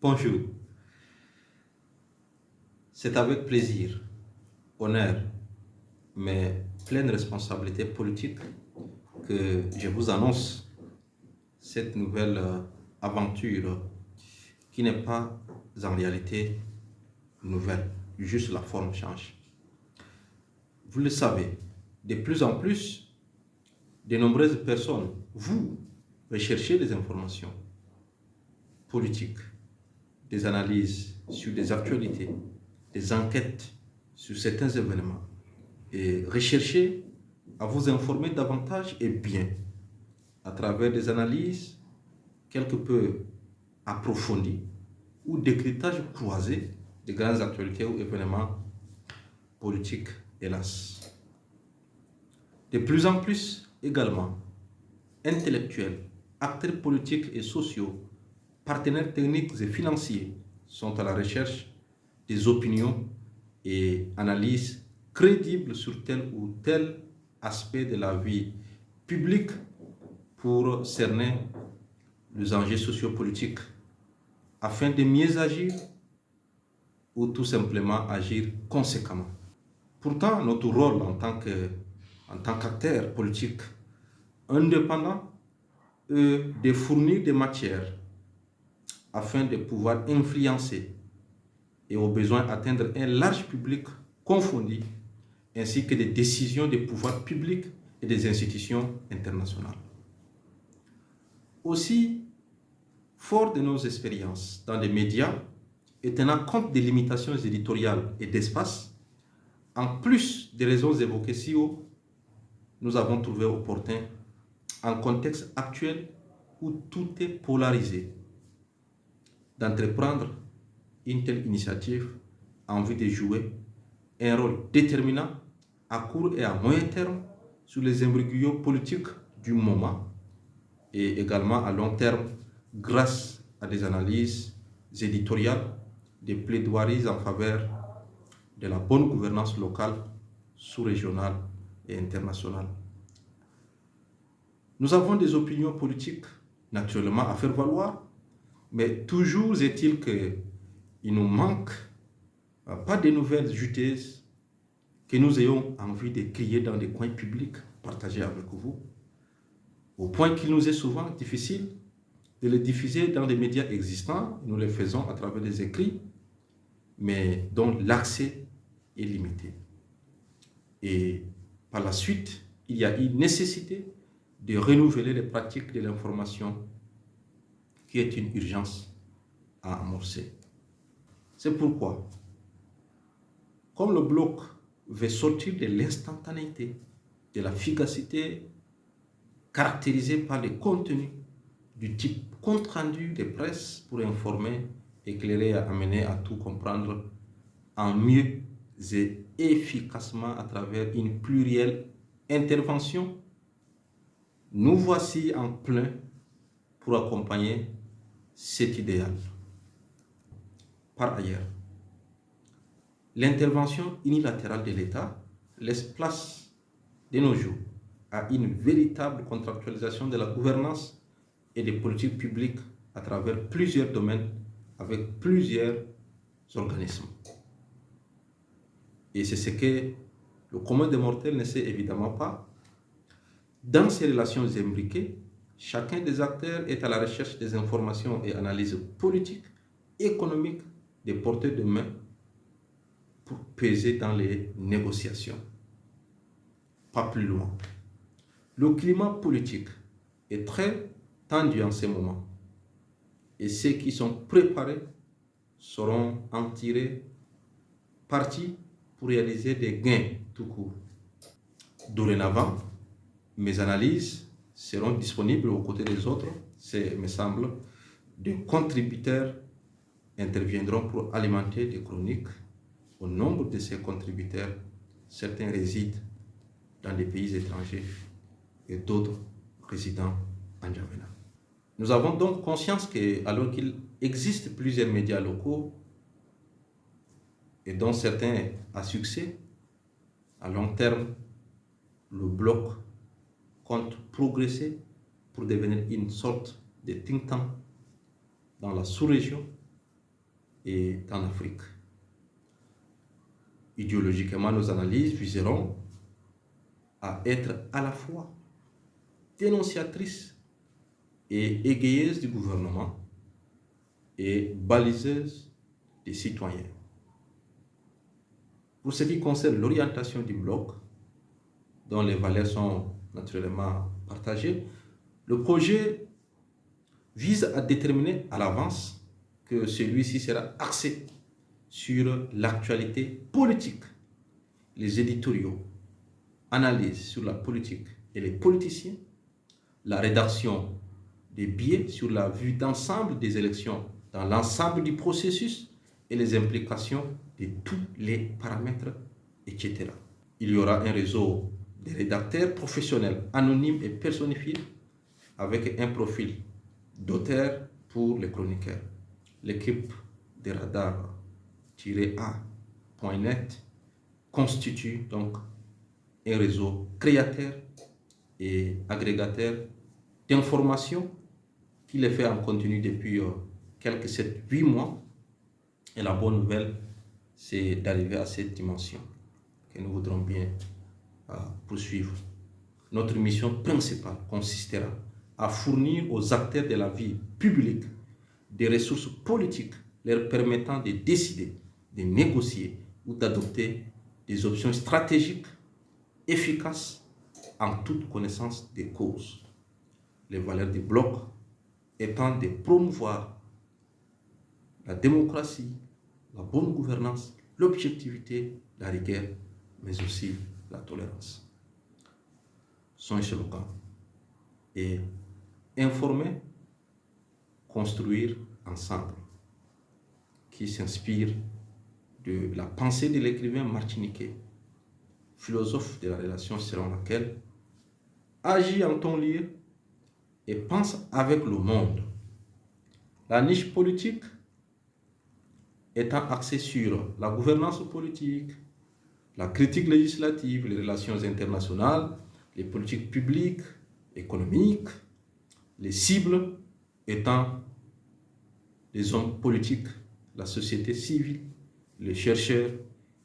Bonjour, c'est avec plaisir, honneur, mais pleine responsabilité politique que je vous annonce cette nouvelle aventure qui n'est pas en réalité nouvelle, juste la forme change. Vous le savez, de plus en plus, de nombreuses personnes, vous, recherchez des informations politiques, des analyses sur des actualités, des enquêtes sur certains événements et recherchez à vous informer davantage et bien à travers des analyses quelque peu approfondies ou décryptage croisé de grandes actualités ou événements politiques, hélas. De plus en plus également, intellectuels, acteurs politiques et sociaux, partenaires techniques et financiers sont à la recherche des opinions et analyses crédibles sur tel ou tel aspect de la vie publique pour cerner les enjeux sociopolitiques afin de mieux agir ou tout simplement agir conséquemment. Pourtant, notre rôle en tant qu'acteur politique indépendant est de fournir des matières afin de pouvoir influencer et au besoin atteindre un large public confondu, ainsi que des décisions des pouvoirs publics et des institutions internationales. Aussi, fort de nos expériences dans les médias et tenant compte des limitations éditoriales et d'espace, en plus des raisons évoquées ci haut, nous avons trouvé opportun, en contexte actuel où tout est polarisé, d'entreprendre une telle initiative en vue de jouer un rôle déterminant à court et à moyen terme sur les imbroglios politiques du moment et également à long terme grâce à des analyses éditoriales, des plaidoiries en faveur de la bonne gouvernance locale, sous-régionale et internationale. Nous avons des opinions politiques naturellement à faire valoir, mais toujours est-il qu'il nous manque pas de nouvelles juteuses que nous ayons envie de crier dans des coins publics partagés avec vous, au point qu'il nous est souvent difficile de les diffuser dans les médias existants. Nous les faisons à travers des écrits, mais dont l'accès est limité. Et par la suite, il y a une nécessité de renouveler les pratiques de l'information qui est une urgence à amorcer. C'est pourquoi, comme le bloc veut sortir de l'instantanéité, de la fugacité caractérisée par les contenus du type compte-rendu de presse pour informer, éclairer et amener à tout comprendre en mieux et efficacement à travers une plurielle intervention, nous voici en plein pour accompagner cet idéal. Par ailleurs, l'intervention unilatérale de l'État laisse place de nos jours à une véritable contractualisation de la gouvernance et des politiques publiques à travers plusieurs domaines avec plusieurs organismes. Et c'est ce que le commun des mortels ne sait évidemment pas. Dans ces relations imbriquées, chacun des acteurs est à la recherche des informations et analyses politiques, économiques, des porteurs de main pour peser dans les négociations. Pas plus loin. Le climat politique est très tendu en ce moment et ceux qui sont préparés seront en tirés parti pour réaliser des gains tout court. Dorénavant, mes analyses seront disponibles aux côtés des autres. C'est, me semble, des contributeurs interviendront pour alimenter des chroniques. Au nombre de ces contributeurs, certains résident dans des pays étrangers et d'autres résidant en N'Djamena. Nous avons donc conscience qu'alors qu'il existe plusieurs médias locaux et dont certains à succès, à long terme, le bloc compte progresser pour devenir une sorte de think tank dans la sous-région et en Afrique. Idéologiquement, nos analyses viseront à être à la fois dénonciatrices et égayeuses du gouvernement et baliseuses des citoyens. Pour ce qui concerne l'orientation du bloc, dont les valeurs sont naturellement partagées, le projet vise à déterminer à l'avance que celui-ci sera axé sur l'actualité politique, les éditoriaux, analyses sur la politique et les politiciens, la rédaction des billets sur la vue d'ensemble des élections dans l'ensemble du processus et les implications de tous les paramètres, etc. Il y aura un réseau de rédacteurs professionnels anonymes et personnifiés avec un profil d'auteur pour les chroniqueurs. L'équipe de radar-a.net constitue donc un réseau créateur et agrégateur d'informations qui les fait en continu depuis quelques 7-8 mois. Et la bonne nouvelle, c'est d'arriver à cette dimension que nous voudrons bien poursuivre. Notre mission principale consistera à fournir aux acteurs de la vie publique des ressources politiques leur permettant de décider, de négocier ou d'adopter des options stratégiques efficaces en toute connaissance des causes. Les valeurs du bloc étant de promouvoir la démocratie, la bonne gouvernance, l'objectivité, la rigueur, mais aussi la tolérance. Son slogan est informer, construire ensemble, qui s'inspire de la pensée de l'écrivain martiniquais, philosophe de la relation selon laquelle agis en ton lieu et pense avec le monde. La niche politique étant axée sur la gouvernance politique, la critique législative, les relations internationales, les politiques publiques, économiques, les cibles étant les hommes politiques, la société civile, les chercheurs,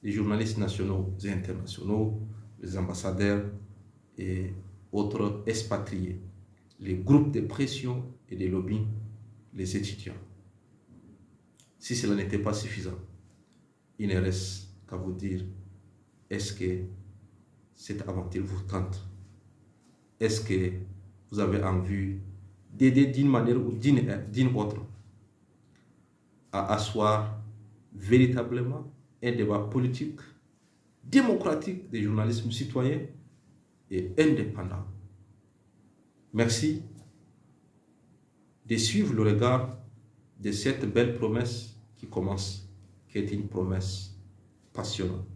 les journalistes nationaux et internationaux, les ambassadeurs et autres expatriés, les groupes de pression et de lobbying, les étudiants. Si cela n'était pas suffisant, il ne reste qu'à vous dire, est-ce que cette aventure vous tente? Est-ce que vous avez envie d'aider d'une manière ou d'une autre à asseoir véritablement un débat politique, démocratique des journalistes citoyens et indépendants? Merci de suivre le regard de cette belle promesse qui commence, qui est une promesse passionnante.